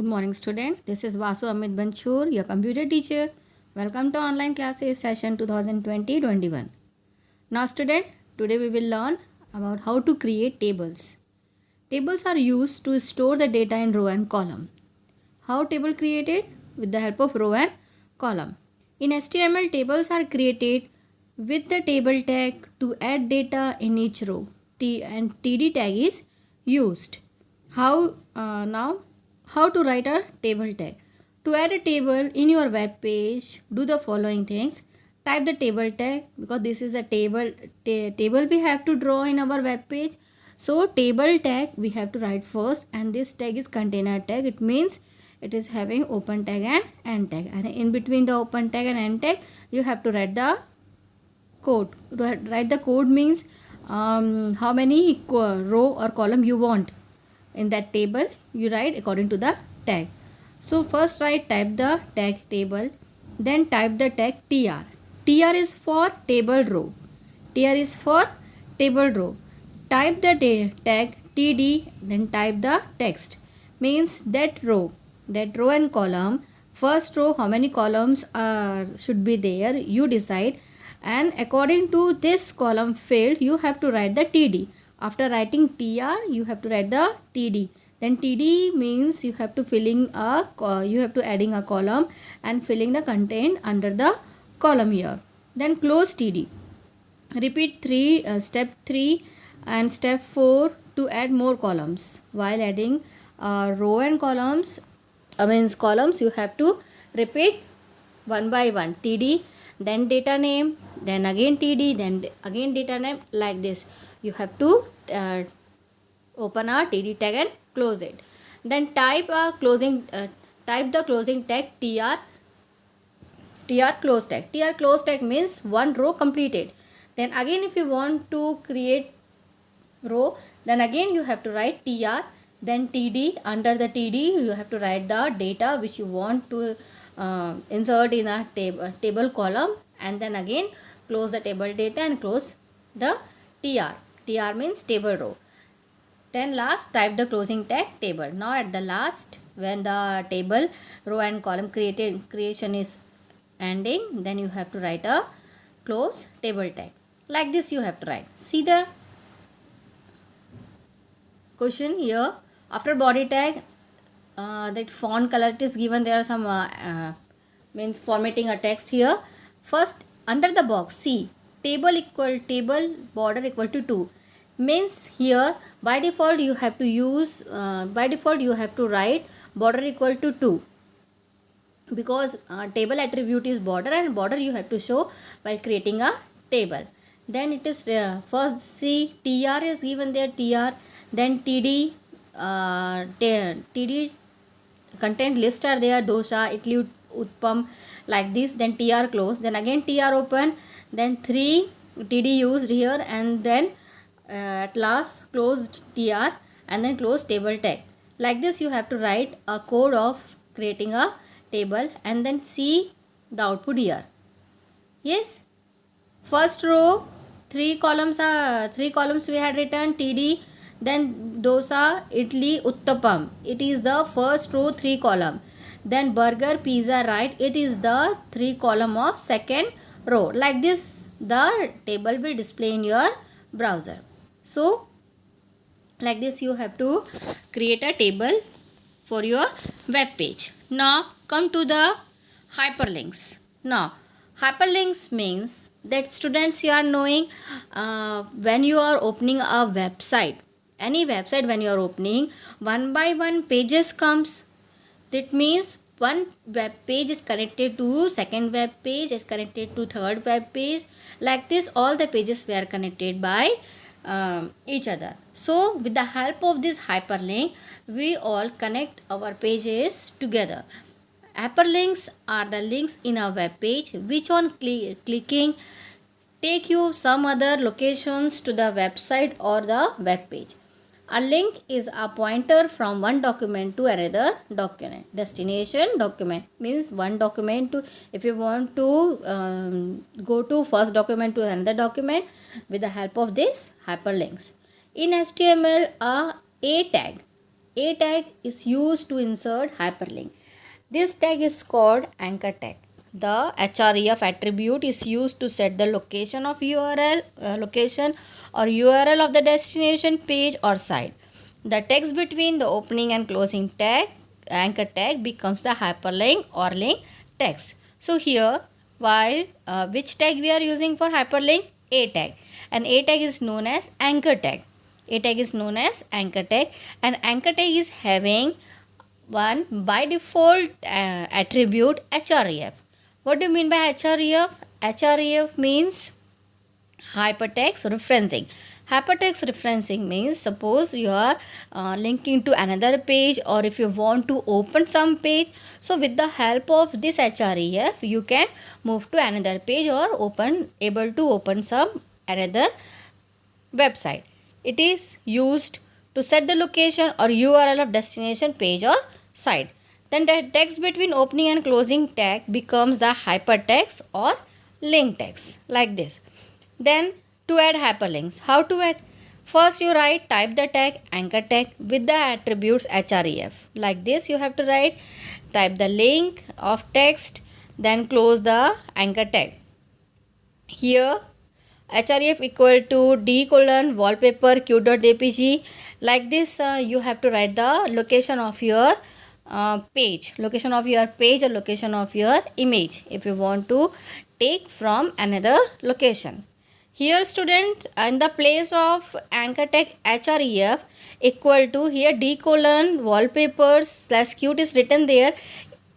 Good morning, student. This is Vasu Amit Banchur, your computer teacher. Welcome to online classes session 2020-21. Now, student, today we will learn about how to create tables. Tables are used to store the data in row and column. How table created? With the help of row and column. In HTML, tables are created with the table tag to add data in each row. And TD tag is used. How to write a table tag? To add a table in your web page, do the following things. Type the table tag, because this is a table we have to draw in our web page. So table tag we have to write first, and this tag is container tag. It means it is having open tag and end tag, and in between the open tag and end tag you have to write the code. Write the code means how many row or column you want in that table. You write according to the tag. So first type the tag table, then type the tag tr. Tr is for table row. Tr is for table row. Type the tag td, then type the text. Means that row and column. First row, how many columns should be there, you decide, and according to this column field you have to write the td. After writing tr, you have to write the td. Then td means you have to adding a column and filling the content under the column here. Then close td. Repeat step 3 and step 4 to add more columns. While adding row and columns, columns, you have to repeat one by one. TD, then data name, then again TD, then again data name, like this. You have to open a TD tag and close it. Then type the closing tag tr close tag. Tr close tag means one row completed. Then again, if you want to create row, then again you have to write tr, then td. Under the td you have to write the data which you want to insert in a table column, and then again close the table data and close the tr means table row. Then last, type the closing tag table. Now at the last, when the table row and column creation is ending, then you have to write a close table tag. Like this you have to write. See the question here. After body tag, that font color it is given. There are some means formatting a text here. First, under the box, see table border equal to 2. Means here by default you have to write border equal to 2, because table attribute is border, and border you have to show while creating a table. Then it is first, see tr is given there, tr, then td, td content list are there, dosa, idli, utpam, like this. Then tr close, then again tr open, then 3 td used here, and then at last closed tr, and then close table tag. Like this you have to write a code of creating a table, and then see the output here. Yes, first row 3 columns we had written td, then dosa, idli, uttapam, it is the first row 3 column. Then burger, pizza, right, it is the 3 column of second row. Like this the table will display in your browser. So like this you have to create a table for your web page. Now come to the hyperlinks. Now hyperlinks means that students, you are knowing when you are opening a website, any website, when you are opening, one by one pages comes. That means one web page is connected to second web page, is connected to third web page. Like this all the pages were connected by each other. So with the help of this hyperlink, we all connect our pages together. Hyperlinks are the links in a web page which on clicking take you some other locations to the website or the web page. A link is a pointer from one document to another document. Destination document means one document to, if you want to go to first document to another document with the help of this hyperlinks. In HTML, a tag A tag is used to insert hyperlink. This tag is called anchor tag. The href attribute is used to set the location of location or URL of the destination page or site. The text between the opening and closing tag, anchor tag, becomes the hyperlink or link text. So here, while which tag we are using for hyperlink? A tag. And A tag is known as anchor tag. A tag is known as anchor tag, and anchor tag is having one by default attribute href. What do you mean by href? Href means hypertext referencing. Hypertext referencing means suppose you are linking to another page, or if you want to open some page, so with the help of this href you can move to another page or able to open some another website. It is used to set the location or URL of destination page or site. Then the text between opening and closing tag becomes the hypertext or link text, like this. Then to add hyperlinks, how to add? First you type the tag anchor tag with the attributes href, like this. You have to type the link of text, then close the anchor tag. Here href equal to d:\wallpaper q.jpg, like this. You have to write the location of your page or location of your image if you want to take from another location. Here student, in the place of anchor tag href equal to, here d:\wallpapers/qt is written there.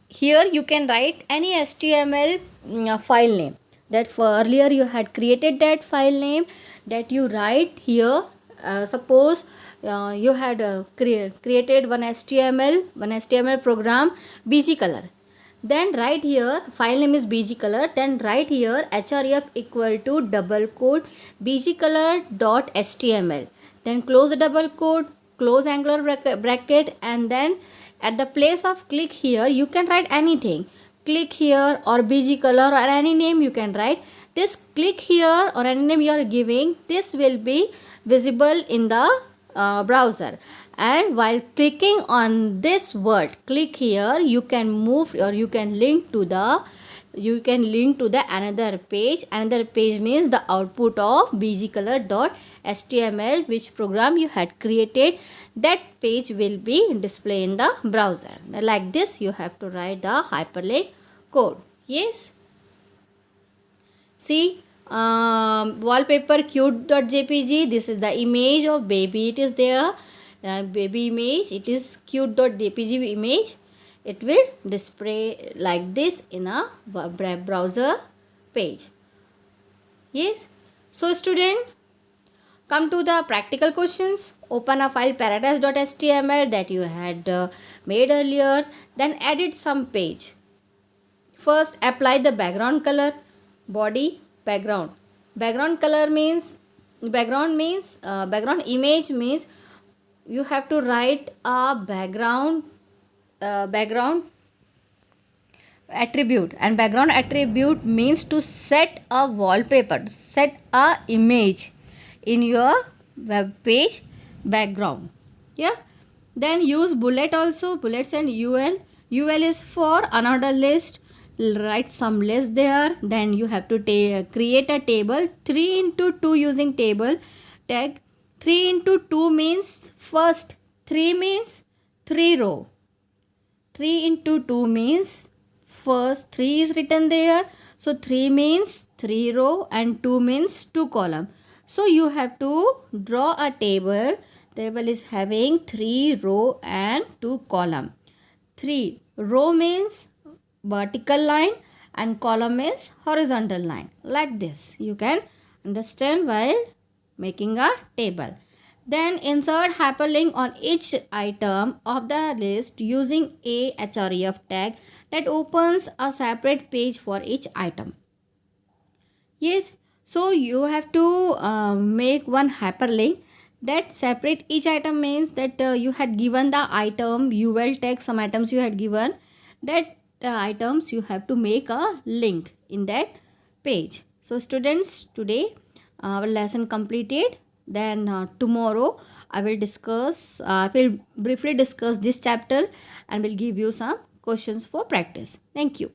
Here you can write any HTML file name that for earlier you had created that file name, that you write here. Suppose you had created one HTML program bg color, then write here file name is bg color, then write here href equal to bg color.html, then close the double quote, close angular bracket, and then at the place of click here you can write anything, click here or bg color or any name you can write. This click here or any name you are giving, this will be visible in the browser, and while clicking on this word click here, you can move or you can link to the another page. Another page means the output of bgcolor.html, which program you had created. That page will be displayed in the browser. Like this you have to write the hyperlink code. Yes, see, wallpaper cute.jpg, this is the image of baby, it is there, baby image, it is cute.jpg image. It will display like this in a browser page. Yes, so student, come to the practical questions. Open a file paradise.html that you had made earlier, then edit some page. First apply the background color, body background. Background image means you have to write a background attribute, and background attribute means to set a wallpaper, to set a image in your web page background. Yeah, then use bullet also, bullets and ul is for unordered list. Write some list there. Then you have to create a table 3x2 using table tag. 3x2 means first 3 means 3 row. 3x2 means first 3 is written there, so 3 means 3 row and 2 means 2 column. So you have to draw a table. Table is having 3 row and 2 column. 3 row means vertical line and column is horizontal line, like this. You can understand while making a table. Then insert hyperlink on each item of the list using a href tag that opens a separate page for each item. Yes, so you have to make one hyperlink that separate each item, means that you had given the item ul tag, some items you had given, that items you have to make a link in that page. So students, today our lesson completed. Then tomorrow I will briefly discuss this chapter and will give you some questions for practice. Thank you.